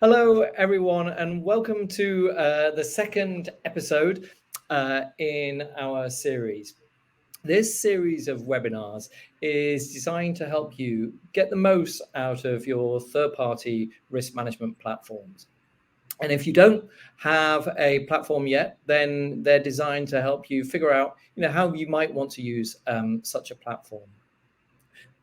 Hello, everyone, and welcome to the second episode in our series. This series of webinars is designed to help you get the most out of your third-party risk management platforms. And if you don't have a platform yet, then they're designed to help you figure out, how you might want to use such a platform.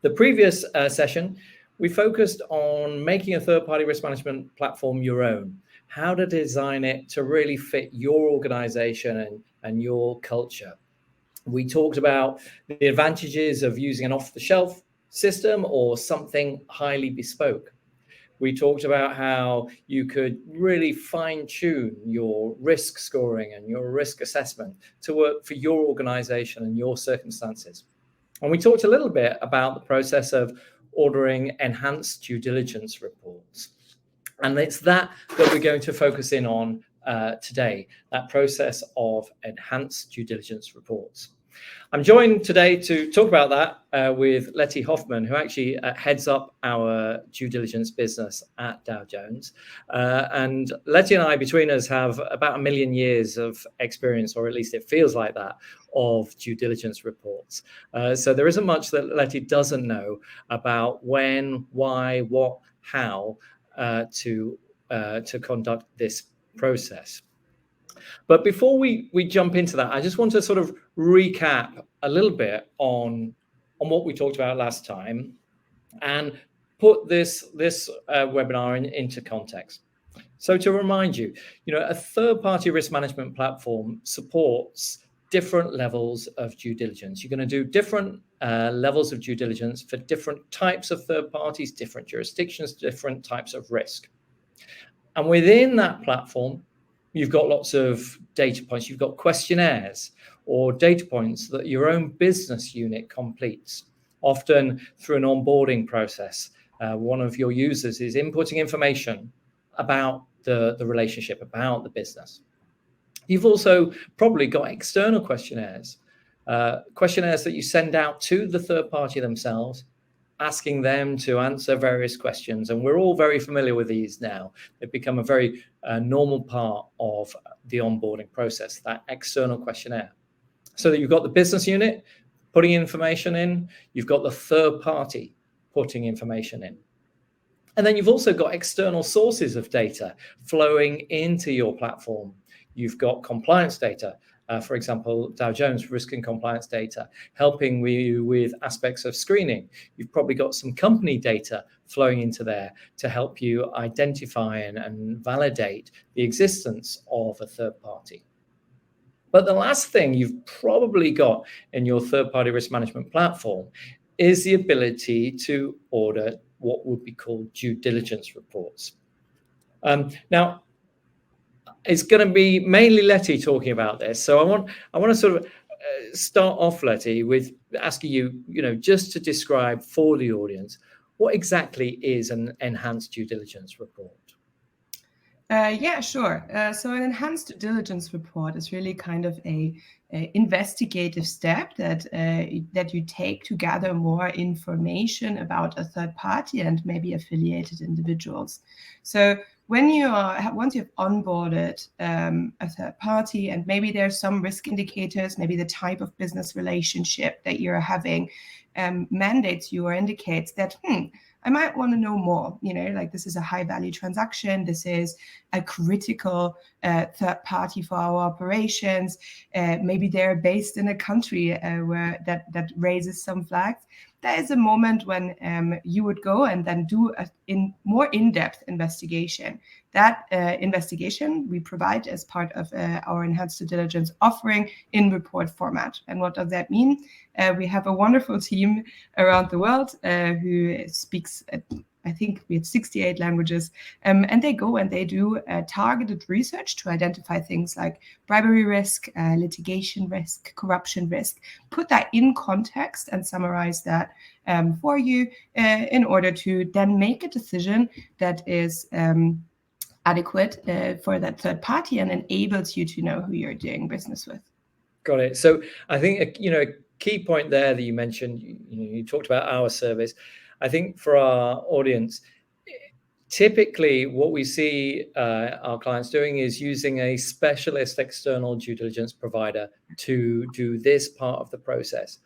The previous session, we focused on making a third-party risk management platform your own, how to design it to really fit your organization and your culture. We talked about the advantages of using an off-the-shelf system or something highly bespoke. We talked about how you could really fine-tune your risk scoring and your risk assessment to work for your organization and your circumstances. And we talked a little bit about the process of ordering enhanced due diligence reports. And it's that we're going to focus in on today, that process of enhanced due diligence reports. I'm joined today to talk about that with Letty Hoffman, who actually heads up our due diligence business at Dow Jones. And Letty and I, between us, have about 1 million years of experience, or at least it feels like that, of due diligence reports. So there isn't much that Letty doesn't know about when, why, what, how to conduct this process. But before we jump into that, I just want to sort of recap a little bit on what we talked about last time and put this webinar into context. So to remind you, a third-party risk management platform supports different levels of due diligence. You're going to do different levels of due diligence for different types of third parties, different jurisdictions, different types of risk. And within that platform, you've got lots of data points. You've got questionnaires or data points that your own business unit completes, often through an onboarding process. One of your users is inputting information about the relationship, about the business. You've also probably got external questionnaires, questionnaires that you send out to the third party themselves, asking them to answer various questions. And we're all very familiar with these now. They've become a very normal part of the onboarding process, that external questionnaire. So that you've got the business unit putting information in, you've got the third party putting information in. And then you've also got external sources of data flowing into your platform. You've got compliance data, for example, Dow Jones risk and compliance data, helping you with aspects of screening. You've probably got some company data flowing into there to help you identify and validate the existence of a third party. But the last thing you've probably got in your third-party risk management platform is the ability to order what would be called due diligence reports. Now, it's going to be mainly Letty talking about this. So I want to sort of start off, Letty, with asking you, just to describe for the audience, what exactly is an enhanced due diligence report? Yeah, sure. So an enhanced due diligence report is really kind of a investigative step that you take to gather more information about a third party and maybe affiliated individuals. So once you've onboarded a third party, and maybe there's some risk indicators, maybe the type of business relationship that you're having mandates you or indicates that, I might want to know more, like this is a high value transaction. This is a critical third party for our operations. Maybe they're based in a country where that raises some flags. That is a moment when you would go and then do a more in-depth investigation. That investigation we provide as part of our enhanced due diligence offering in report format. And what does that mean? We have a wonderful team around the world who speaks, I think we have 68 languages, and they go and they do targeted research to identify things like bribery risk, litigation risk, corruption risk, put that in context and summarize that for you in order to then make a decision that is adequate for that third party and enables you to know who you're doing business with. Got it. So I think, a key point there that you mentioned, you talked about our service. I think for our audience, typically what we see our clients doing is using a specialist external due diligence provider to do this part of the process.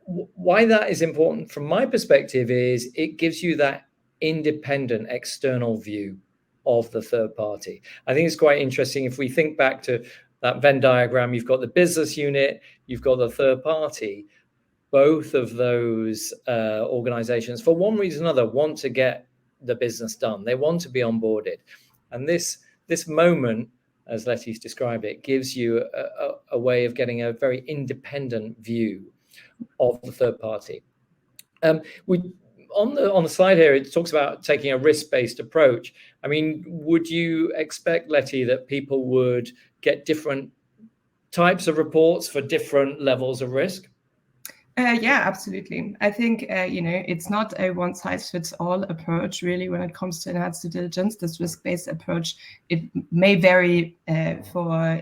Why that is important from my perspective is it gives you that independent external view of the third party. I think it's quite interesting if we think back to that Venn diagram. You've got the business unit, you've got the third party. Both of those organizations, for one reason or another, want to get the business done. They want to be onboarded. And this moment, as Letty's described it, gives you a way of getting a very independent view of the third party. On the slide here, it talks about taking a risk-based approach. I mean, would you expect, Letty, that people would get different types of reports for different levels of risk? Yeah, absolutely. I think, it's not a one-size-fits-all approach, really, when it comes to enhanced due diligence. This risk-based approach, it may vary for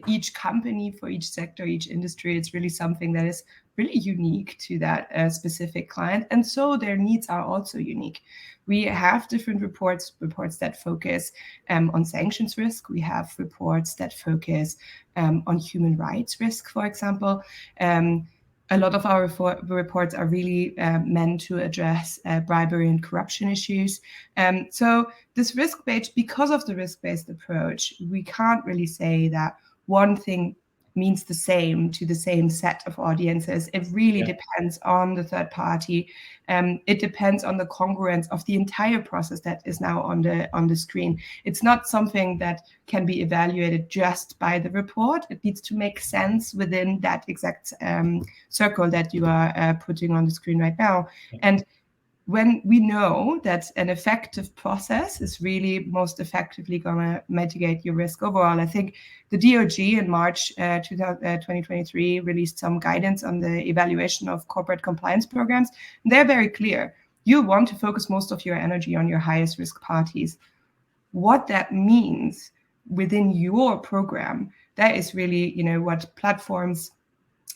each company, for each sector, each industry. It's really something that is really unique to that specific client. And so their needs are also unique. We have different reports that focus on sanctions risk. We have reports that focus on human rights risk, for example. A lot of our reports are really meant to address bribery and corruption issues. So this risk-based, because of the risk-based approach, we can't really say that one thing means the same to the same set of audiences. It really depends on the third party. It depends on the congruence of the entire process that is now on the screen. It's not something that can be evaluated just by the report. It needs to make sense within that exact circle that you are putting on the screen right now. And when we know that an effective process is really most effectively going to mitigate your risk overall, I think the DOJ in March 2023 released some guidance on the evaluation of corporate compliance programs. They're very clear. You want to focus most of your energy on your highest risk parties. What that means within your program, that is really, what platforms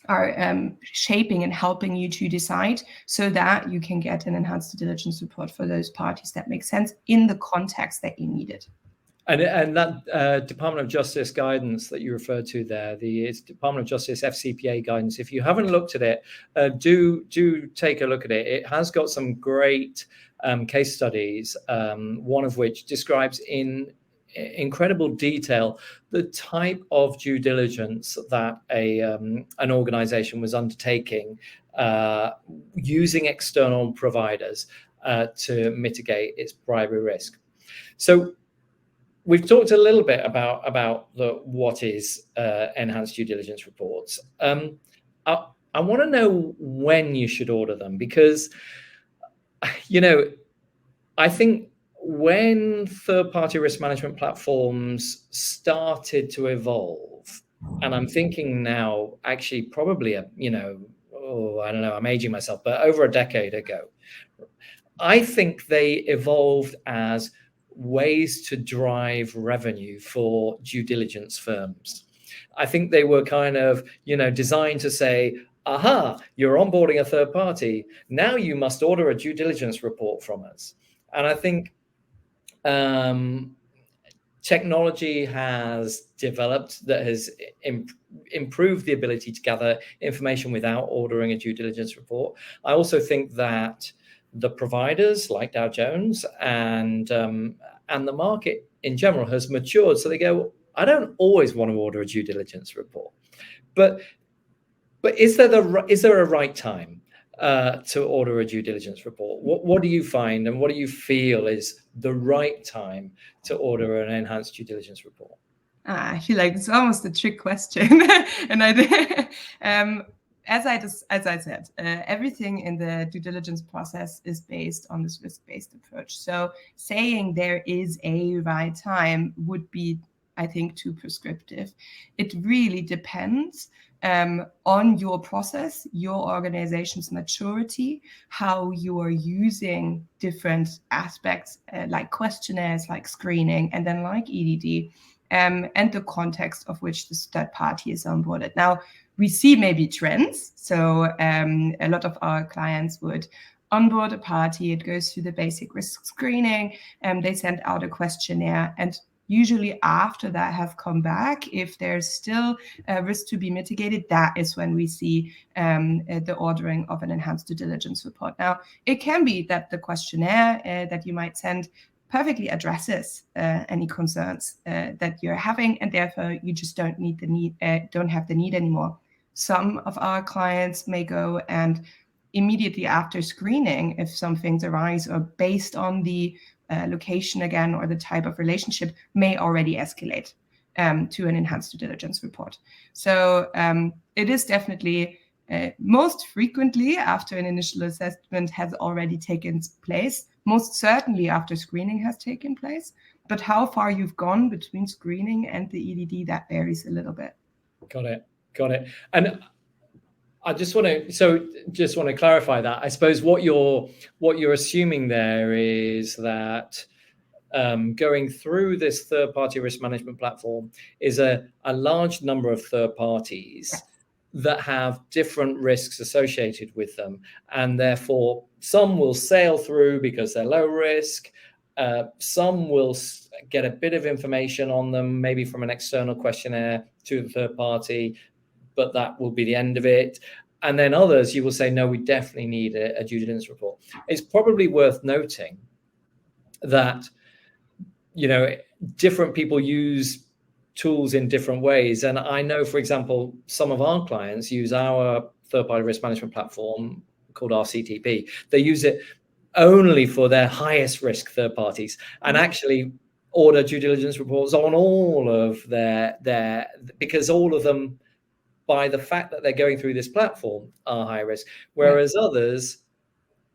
are shaping and helping you to decide, so that you can get an enhanced due diligence report for those parties that make sense in the context that you need it. And that Department of Justice guidance that you referred to there, it's Department of Justice FCPA guidance. If you haven't looked at it, do take a look at it. It has got some great case studies, one of which describes in incredible detail the type of due diligence that an organization was undertaking using external providers to mitigate its bribery risk. So we've talked a little bit about what is enhanced due diligence reports. I want to know when you should order them, because I think when third-party risk management platforms started to evolve, and I'm thinking now, actually, probably I don't know, I'm aging myself, but over a decade ago, I think they evolved as ways to drive revenue for due diligence firms. I think they were kind of, designed to say, aha, you're onboarding a third party. Now you must order a due diligence report from us. And I think technology has developed that has improved the ability to gather information without ordering a due diligence report. I also think that the providers like Dow Jones and the market in general has matured, so they go, I don't always want to order a due diligence report, but is there a right time to order a due diligence report? What do you find, and what do you feel is the right time to order an enhanced due diligence report? I feel like it's almost a trick question, and as I said, everything in the due diligence process is based on this risk-based approach. So saying there is a right time would be, I think, too prescriptive. It really depends on your process, your organization's maturity, how you are using different aspects like questionnaires, like screening, and then like EDD, and the context of which this third party is onboarded. Now, we see maybe trends. So a lot of our clients would onboard a party, it goes through the basic risk screening, and they send out a questionnaire. And usually after that have come back, if there's still a risk to be mitigated, that is when we see the ordering of an enhanced due diligence report. Now, it can be that the questionnaire that you might send perfectly addresses any concerns that you're having, and therefore you just don't have the need anymore. Some of our clients may go and immediately after screening, if some things arise or based on the location again or the type of relationship, may already escalate to an enhanced due diligence report. So it is definitely most frequently after an initial assessment has already taken place, most certainly after screening has taken place. But how far you've gone between screening and the EDD, that varies a little bit. Got it. And I just want to clarify that. I suppose what you're assuming there is that going through this third-party risk management platform is a large number of third parties that have different risks associated with them, and therefore some will sail through because they're low risk. Some will get a bit of information on them, maybe from an external questionnaire to the third party, but that will be the end of it. And then others, you will say, no, we definitely need a due diligence report. It's probably worth noting that, different people use tools in different ways. And I know, for example, some of our clients use our third-party risk management platform called RCTP. They use it only for their highest risk third parties, and actually order due diligence reports on all of their because all of them, by the fact that they're going through this platform, are high risk, whereas others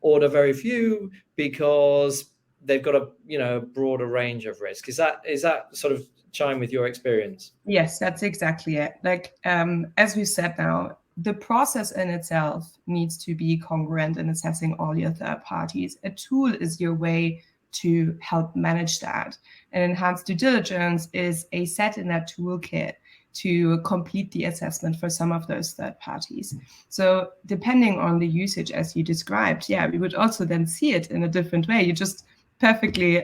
order very few because they've got a broader range of risk. Is that sort of chime with your experience? Yes, that's exactly it. Like as we said now, the process in itself needs to be congruent in assessing all your third parties. A tool is your way to help manage that. And enhanced due diligence is a set in that toolkit to complete the assessment for some of those third parties. So depending on the usage as you described, we would also then see it in a different way. You just perfectly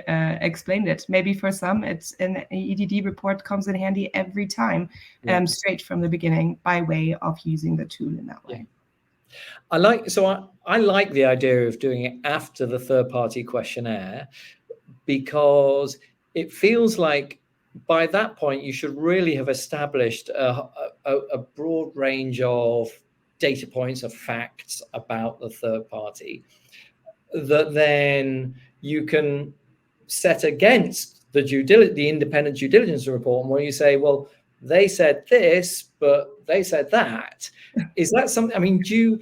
explained it. Maybe for some, it's an EDD report comes in handy every time, straight from the beginning by way of using the tool in that way. I like the idea of doing it after the third-party questionnaire, because it feels like by that point you should really have established a broad range of data points, of facts about the third party that then you can set against the independent due diligence report, where you say, well, they said this, but they said that. Is that something? I mean, do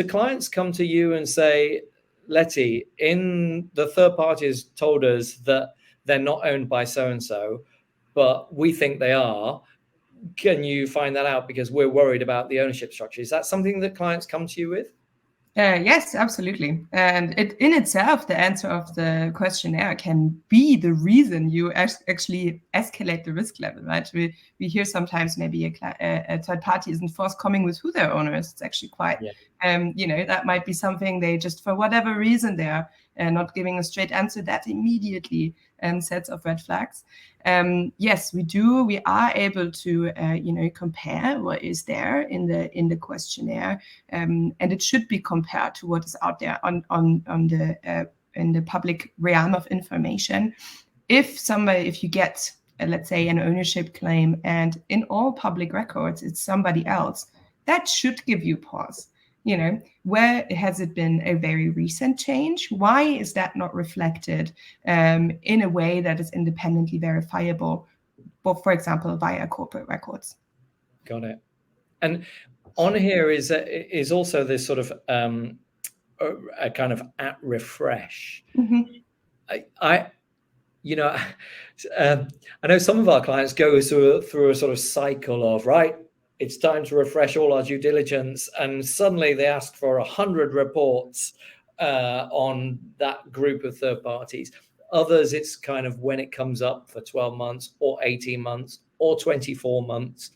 clients come to you and say, Letty, in the third party has told us that they're not owned by so and so, but we think they are. Can you find that out because we're worried about the ownership structure? Is that something that clients come to you with? Yes, absolutely. And in itself, the answer of the questionnaire can be the reason you actually escalate the risk level, right? We hear sometimes maybe a third party isn't forthcoming with who their owner is. It's actually quite, that might be something they just, for whatever reason, they're not giving a straight answer. That immediately sets off red flags. Yes, we do. We are able to, compare what is there in the questionnaire, and it should be compared to what is out there on the in the public realm of information. If you get, let's say, an ownership claim, and in all public records it's somebody else, that should give you pause. Where has it been a very recent change? Why is that not reflected in a way that is independently verifiable, for example, via corporate records? Got it. And on here is also this sort of a kind of at refresh. I know some of our clients go through a sort of cycle of, right, it's time to refresh all our due diligence, and suddenly they ask for 100 reports on that group of third parties. Others, it's kind of when it comes up for 12 months or 18 months or 24 months.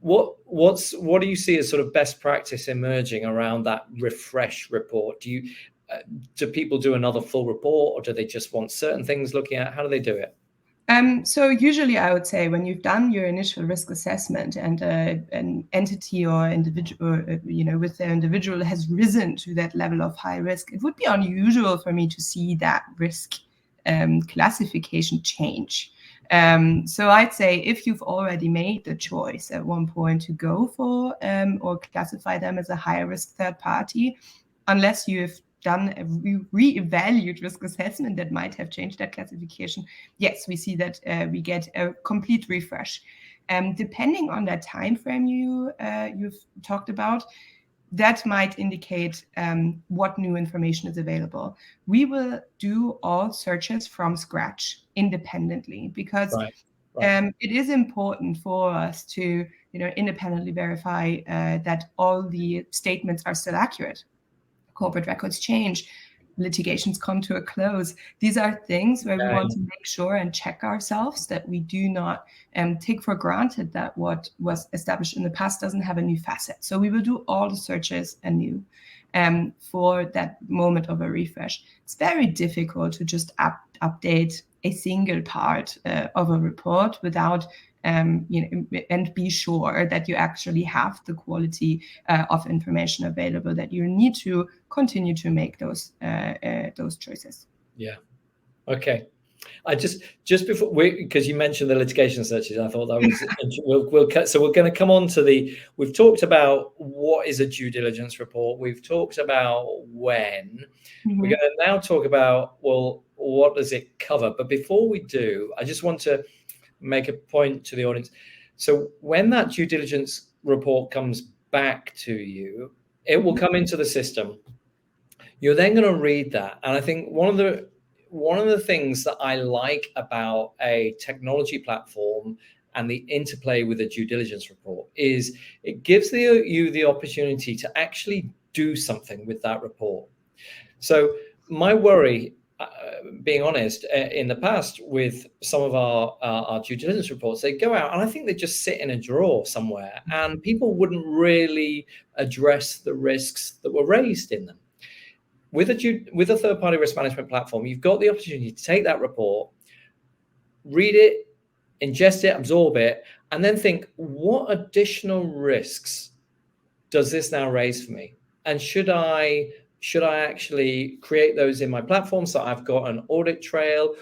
what do you see as sort of best practice emerging around that refresh report? Do people do another full report, or do they just want certain things looking at? How do they do it? So usually I would say when you've done your initial risk assessment and an entity or individual, with the individual has risen to that level of high risk, it would be unusual for me to see that risk classification change. So I'd say if you've already made the choice at one point to go for or classify them as a higher risk third party, unless you've done a re-evaluate risk assessment that might have changed that classification, yes, we see that we get a complete refresh. Depending on that time frame you've talked about, that might indicate what new information is available. We will do all searches from scratch independently because it is important for us to independently verify that all the statements are still accurate. Corporate records change, litigations come to a close. These are things where we want to make sure and check ourselves that we do not take for granted that what was established in the past doesn't have a new facet. So we will do all the searches anew for that moment of a refresh. It's very difficult to just update a single part of a report without and be sure that you actually have the quality of information available, that you need to continue to make those choices. Yeah. Okay. I just before because you mentioned the litigation searches, I thought that was we'll cut. So we're going to come on to we've talked about what is a due diligence report. We've talked about when. We're going to now talk about, well, what does it cover? But before we do, I just want to make a point to the audience. So when that due diligence report comes back to you, it will come into the system. You're then going to read that. And I think one of the things that I like about a technology platform and the interplay with a due diligence report is it gives you the opportunity to actually do something with that report. So my worry, being honest, in the past with some of our due diligence reports, they go out and I think they just sit in a drawer somewhere and people wouldn't really address the risks that were raised in them. With a third-party risk management platform, you've got the opportunity to take that report, read it, ingest it, absorb it, and then think, what additional risks does this now raise for me? And should I actually create those in my platform so I've got an audit trail?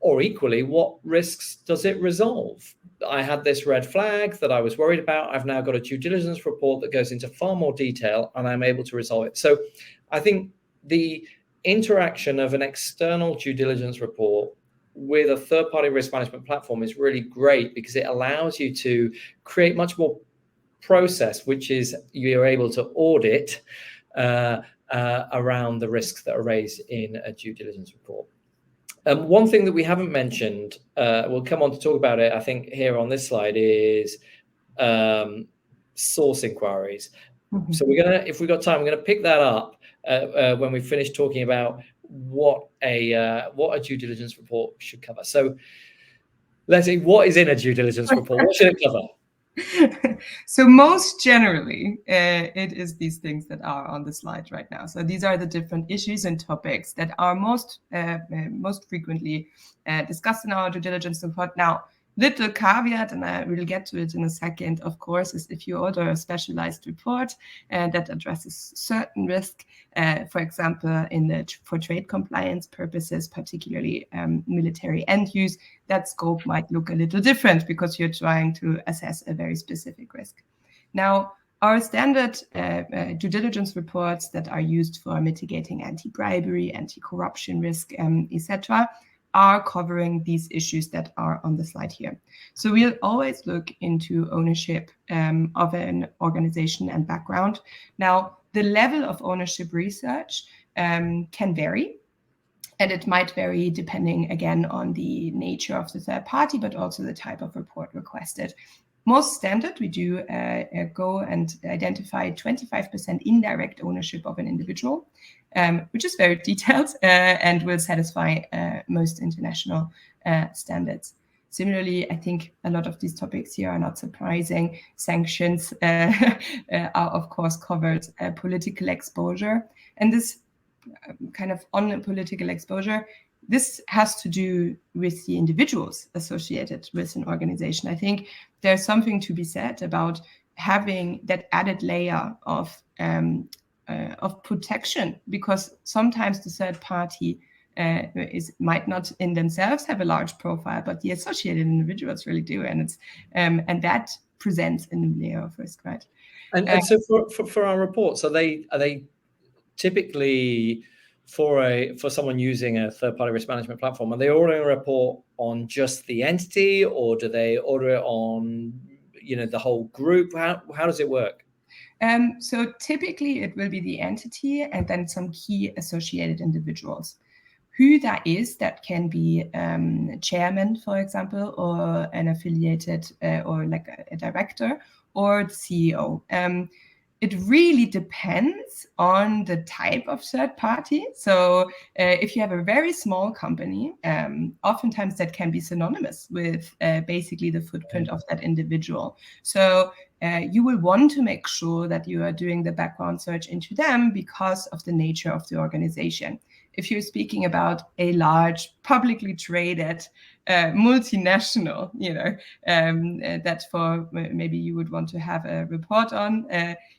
Or equally, what risks does it resolve? I had this red flag that I was worried about. I've now got a due diligence report that goes into far more detail and I'm able to resolve it. So I think the interaction of an external due diligence report with a third-party risk management platform is really great because it allows you to create much more process, which is you're able to audit around the risks that are raised in a due diligence report. One thing that we haven't mentioned, we'll come on to talk about it, I think, here on this slide is source inquiries. So if we've got time, we're going to pick that up when we finish talking about what a due diligence report should cover. So let's see, what is in a due diligence report? What should it cover? So most generally, it is these things that are on the slide right now. So these are the different issues and topics that are most frequently discussed in our due diligence report. Now, little caveat, and I will get to it in a second, of course, is if you order a specialized report that addresses certain risk, for example, for trade compliance purposes, particularly military end use, that scope might look a little different because you're trying to assess a very specific risk. Now, our standard due diligence reports that are used for mitigating anti-bribery, anti-corruption risk, etc., are covering these issues that are on the slide here. So we'll always look into ownership of an organization and background. Now, the level of ownership research can vary. And it might vary depending, again, on the nature of the third party, but also the type of report requested. Most standard, we do go and identify 25% indirect ownership of an individual, which is very detailed and will satisfy most international standards. Similarly, I think a lot of these topics here are not surprising. Sanctions are, of course, covered. Political exposure. And this kind of on political exposure, this has to do with the individuals associated with an organization. I think there's something to be said about having that added layer of protection, because sometimes the third party might not in themselves have a large profile, but the associated individuals really do, and it's and that presents a new layer of risk, right? And so for our reports, are they typically for someone using a third-party risk management platform, are they ordering a report on just the entity, or do they order it on the whole group? How does it work? So typically it will be the entity and then some key associated individuals. Who that is, that can be chairman, for example, or an affiliated or like a director, or the CEO. It really depends on the type of third party. So if you have a very small company, oftentimes that can be synonymous with basically the footprint of that individual. So you will want to make sure that you are doing the background search into them because of the nature of the organization. If you're speaking about a large, publicly traded multinational, that for maybe you would want to have a report on,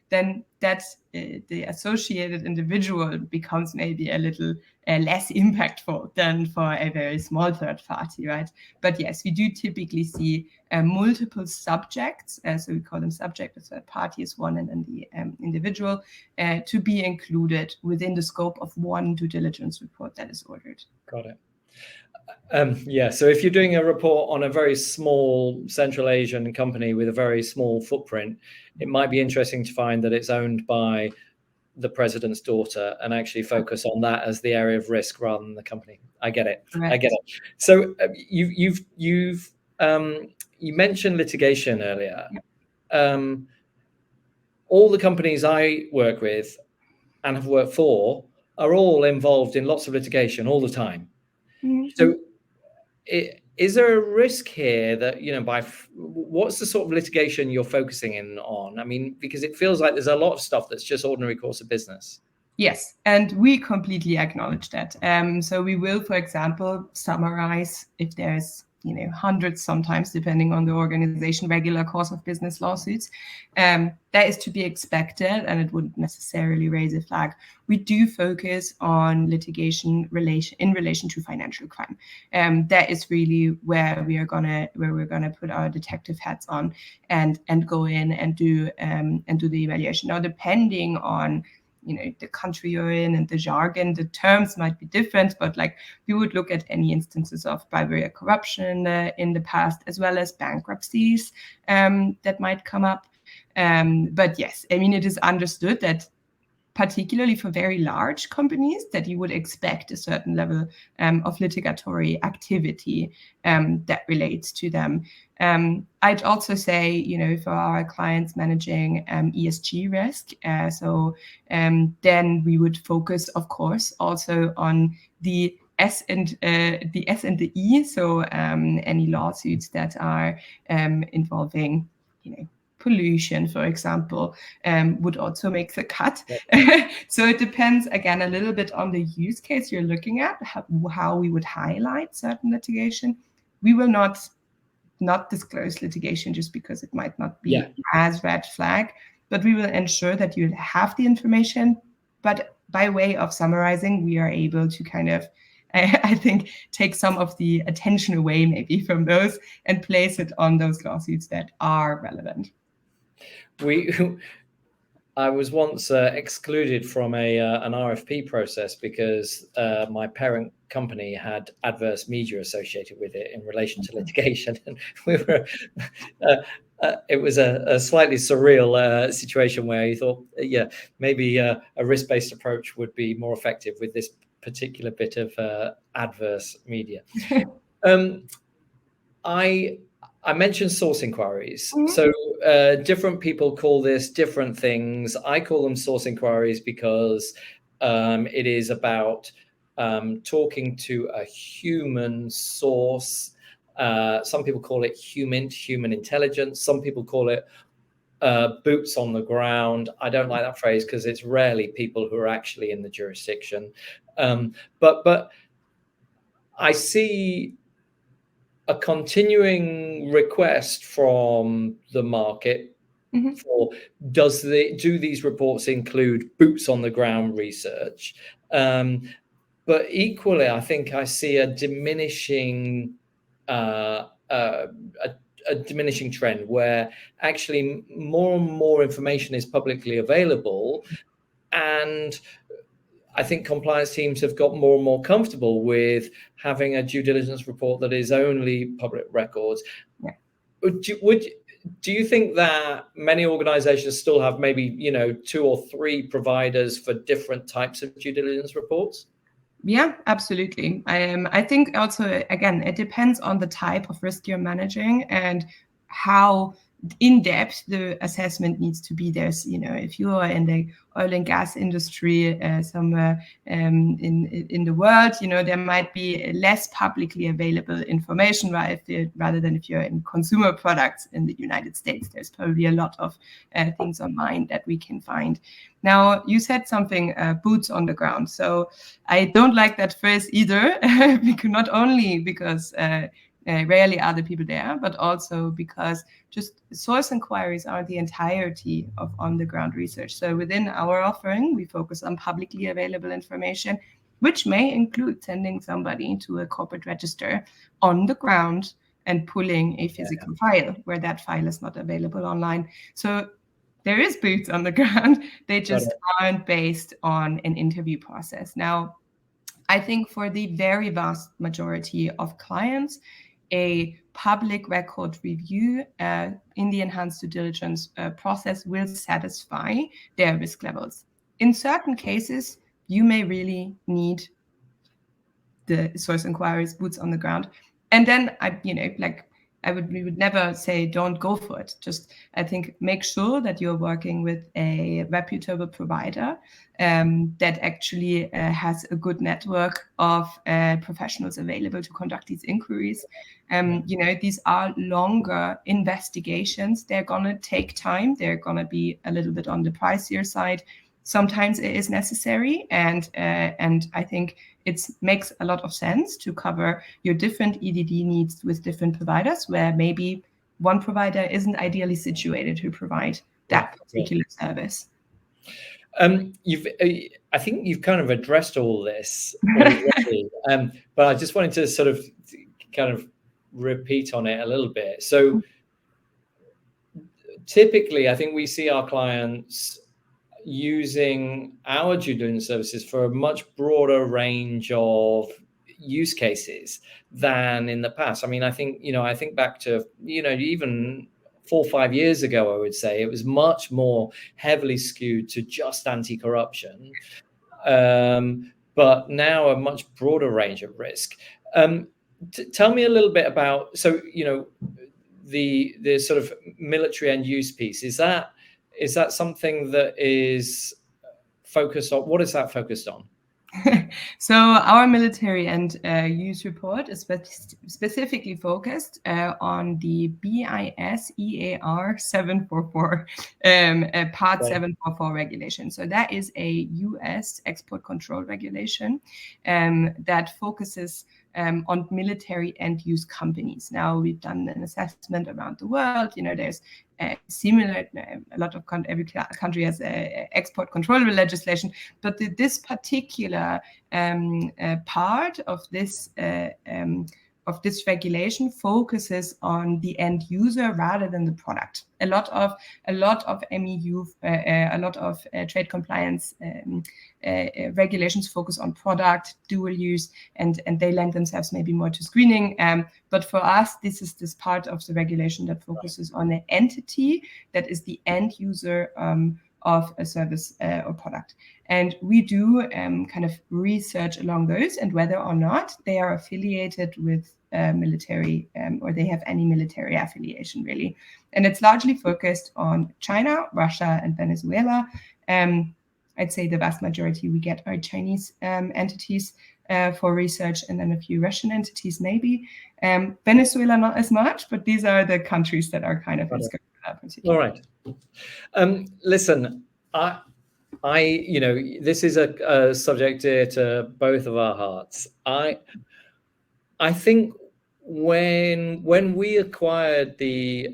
then that's the associated individual becomes maybe a little less impactful than for a very small third party, right? But yes, we do typically see multiple subjects, so we call them subject, the third party is one, and then the individual, to be included within the scope of one due diligence report that is ordered. Got it. Yeah, so if you're doing a report on a very small Central Asian company with a very small footprint, it might be interesting to find that it's owned by the president's daughter and actually focus on that as the area of risk rather than the company. I get it. Correct. I get it. So you mentioned litigation earlier. Yep. All the companies I work with and have worked for are all involved in lots of litigation all the time. Mm-hmm. So is there a risk here that, what's the sort of litigation you're focusing in on? I mean, because it feels like there's a lot of stuff that's just ordinary course of business. Yes, and we completely acknowledge that. So we will, for example, summarize if there's hundreds, sometimes depending on the organization, regular course of business lawsuits. That is to be expected, and it wouldn't necessarily raise a flag. We do focus on litigation in relation to financial crime. That is really where we're gonna put our detective hats on and go in and do the evaluation. Now, depending on the country you're in and the jargon, the terms might be different, but like we would look at any instances of bribery or corruption in the past, as well as bankruptcies that might come up. But yes, I mean, it is understood that particularly for very large companies, that you would expect a certain level of litigatory activity that relates to them. I'd also say, for our clients managing ESG risk, then we would focus, of course, also on the S and the E, so any lawsuits that are involving, pollution, for example, would also make the cut. So it depends, again, a little bit on the use case you're looking at, how we would highlight certain litigation. We will not disclose litigation just because it might not be as red flag, but we will ensure that you have the information. But by way of summarizing, we are able to kind of, I think, take some of the attention away maybe from those and place it on those lawsuits that are relevant. I was once excluded from an RFP process because my parent company had adverse media associated with it in relation to litigation, and we were. It was a slightly surreal situation where you thought, maybe a risk-based approach would be more effective with this particular bit of adverse media. I mentioned source inquiries. Mm-hmm. So different people call this different things. I call them source inquiries because it is about talking to a human source Some people call it human intelligence. Some people call it boots on the ground. I don't like that phrase because it's rarely people who are actually in the jurisdiction. But I see a continuing request from the market for do these reports include boots on the ground research? But equally, I think I see a diminishing diminishing trend where actually more and more information is publicly available, and I think compliance teams have got more and more comfortable with having a due diligence report that is only public records. Yeah. Do you think that many organizations still have maybe 2 or 3 providers for different types of due diligence reports? Yeah, absolutely. I think also, again, it depends on the type of risk you're managing and how in depth the assessment needs to be. There's, if you are in the oil and gas industry somewhere in the world, there might be less publicly available information, right? Rather than if you're in consumer products in the United States, there's probably a lot of things online that we can find. Now, you said something, boots on the ground. So I don't like that phrase either, because not only because rarely are the people there, but also because just source inquiries are the entirety of on-the-ground research. So within our offering, we focus on publicly available information, which may include sending somebody to a corporate register on the ground and pulling a physical file where that file is not available online. So there is boots on the ground. They just aren't based on an interview process. Now, I think for the very vast majority of clients, a public record review in the enhanced due diligence process will satisfy their risk levels. In certain cases, you may really need the source inquiries, boots on the ground. And then we would never say don't go for it. Just, I think, make sure that you're working with a reputable provider that actually has a good network of professionals available to conduct these inquiries. These are longer investigations. They're gonna take time. They're gonna be a little bit on the pricier side. Sometimes it is necessary, and I think it makes a lot of sense to cover your different EDD needs with different providers, where maybe one provider isn't ideally situated to provide that particular service. I think you've kind of addressed all this already, but I just wanted to sort of kind of repeat on it a little bit. So typically, I think we see our clients using our due diligence services for a much broader range of use cases than in the past. I mean, I think back to, even 4 or 5 years ago, I would say it was much more heavily skewed to just anti-corruption, but now a much broader range of risk. Tell me a little bit about, the sort of military end use piece. Is that something that is focused on? What is that focused on? So our military and use report is specifically focused on the BIS EAR 744, Part 744 regulation. So that is a US export control regulation that focuses on military end use companies. Now, we've done an assessment around the world. There's similar, a lot of every country has export control legislation, but this particular part of this regulation focuses on the end user rather than the product. A lot of MEU, a lot of trade compliance regulations focus on product, dual use, and they lend themselves maybe more to screening. But for us, this is this part of the regulation that focuses on the entity that is the end user of a service or product. And we do kind of research along those and whether or not they are affiliated with military or they have any military affiliation, really. And it's largely focused on China, Russia, and Venezuela. I'd say the vast majority we get are Chinese entities. for research, and then a few Russian entities maybe. Venezuela not as much, but these are the countries that are kind of in scope for that particular. All right. Listen, this is a subject dear to both of our hearts. I think when we acquired the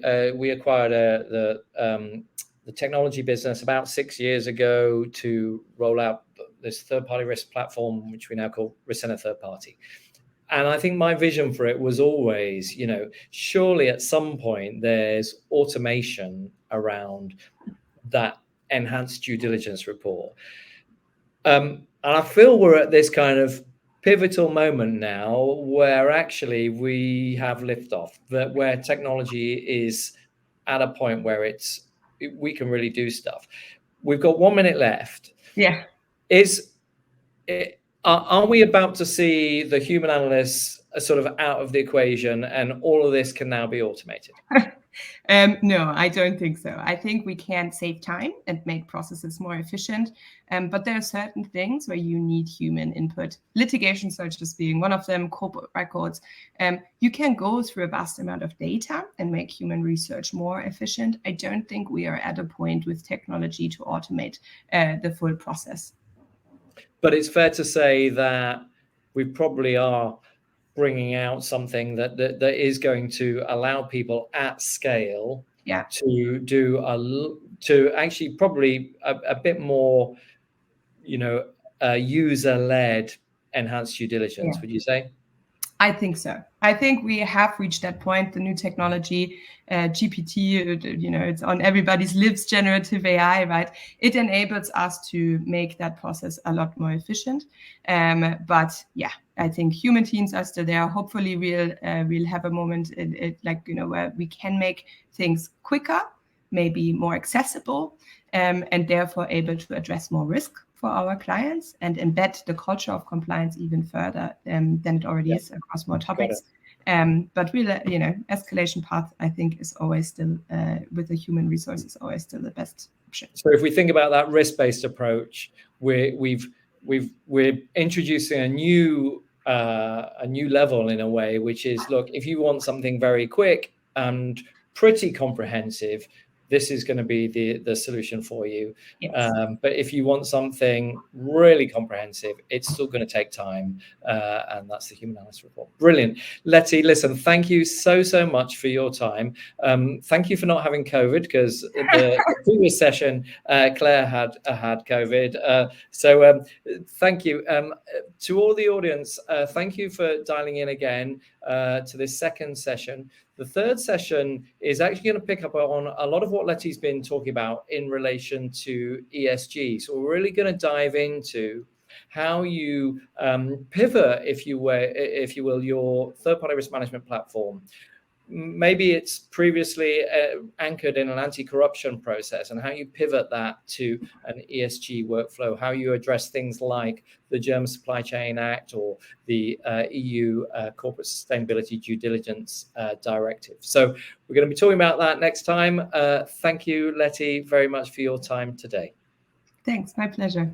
technology business about 6 years ago to roll out this third-party risk platform, which we now call Risk Center Third Party. And I think my vision for it was always, surely at some point there's automation around that enhanced due diligence report. And I feel we're at this kind of pivotal moment now where actually we have liftoff, where technology is at a point where we can really do stuff. We've got 1 minute left. Yeah. Are we about to see the human analysts sort of out of the equation and all of this can now be automated? No, I don't think so. I think we can save time and make processes more efficient. But there are certain things where you need human input. Litigation searches being one of them, corporate records. You can go through a vast amount of data and make human research more efficient. I don't think we are at a point with technology to automate the full process. But it's fair to say that we probably are bringing out something that is going to allow people at scale to do to actually probably a bit more, user-led enhanced due diligence. Would you say? I think so. I think we have reached that point. The new technology, GPT, it's on everybody's lips, generative AI, right? It enables us to make that process a lot more efficient. But yeah, I think human teams are still there. Hopefully we'll have a moment where we can make things quicker, maybe more accessible, and therefore able to address more risk for our clients and embed the culture of compliance even further than it already is across more topics. But really, escalation path, I think, is always still, with the human resources, always still the best option. So if we think about that risk-based approach, we're introducing a new level in a way, which is, look, if you want something very quick and pretty comprehensive, this is going to be the solution for you. Yes. But if you want something really comprehensive, it's still going to take time. And that's the human analyst report. Brilliant. Letty, listen, thank you so much for your time. Thank you for not having COVID, because the previous session, Claire had COVID. So thank you. To all the audience, thank you for dialing in again to this second session. The third session is actually going to pick up on a lot of what Letty's been talking about in relation to ESG. So we're really going to dive into how you pivot, if you will, your third-party risk management platform. Maybe it's previously anchored in an anti-corruption process, and how you pivot that to an ESG workflow, how you address things like the German Supply Chain Act or the EU Corporate Sustainability Due Diligence Directive. So we're going to be talking about that next time. Thank you, Letty, very much for your time today. Thanks, my pleasure.